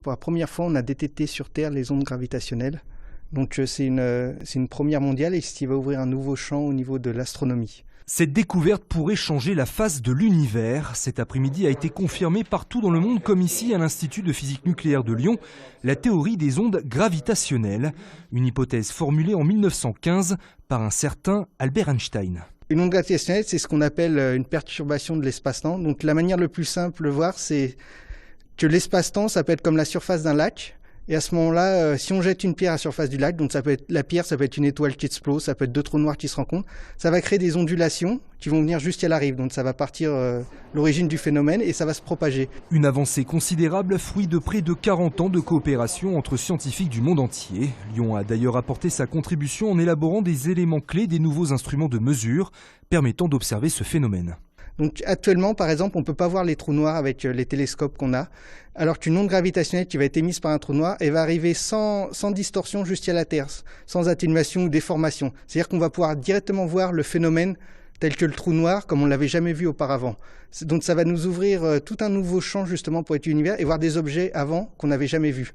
Pour la première fois, on a détecté sur Terre les ondes gravitationnelles. Donc c'est une première mondiale et ce qui va ouvrir un nouveau champ au niveau de l'astronomie. Cette découverte pourrait changer la face de l'univers. Cet après-midi a été confirmée partout dans le monde, comme ici à l'Institut de physique nucléaire de Lyon, la théorie des ondes gravitationnelles. Une hypothèse formulée en 1915 par un certain Albert Einstein. Une onde gravitationnelle, c'est ce qu'on appelle une perturbation de l'espace-temps. Donc la manière le plus simple de le voir, c'est que l'espace-temps, ça peut être comme la surface d'un lac. Et à ce moment-là, si on jette une pierre à la surface du lac, donc la pierre, ça peut être une étoile qui explose, ça peut être deux trous noirs qui se rencontrent, ça va créer des ondulations qui vont venir jusqu'à la rive. Donc ça va partir l'origine du phénomène et ça va se propager. Une avancée considérable, fruit de près de 40 ans de coopération entre scientifiques du monde entier. Lyon a d'ailleurs apporté sa contribution en élaborant des éléments clés des nouveaux instruments de mesure permettant d'observer ce phénomène. Donc actuellement, par exemple, on ne peut pas voir les trous noirs avec les télescopes qu'on a, alors qu'une onde gravitationnelle qui va être émise par un trou noir, elle va arriver sans distorsion jusqu'à la Terre, sans atténuation ou déformation. C'est-à-dire qu'on va pouvoir directement voir le phénomène tel que le trou noir, comme on ne l'avait jamais vu auparavant. Donc ça va nous ouvrir tout un nouveau champ justement pour étudier l'univers et voir des objets avant qu'on n'avait jamais vus.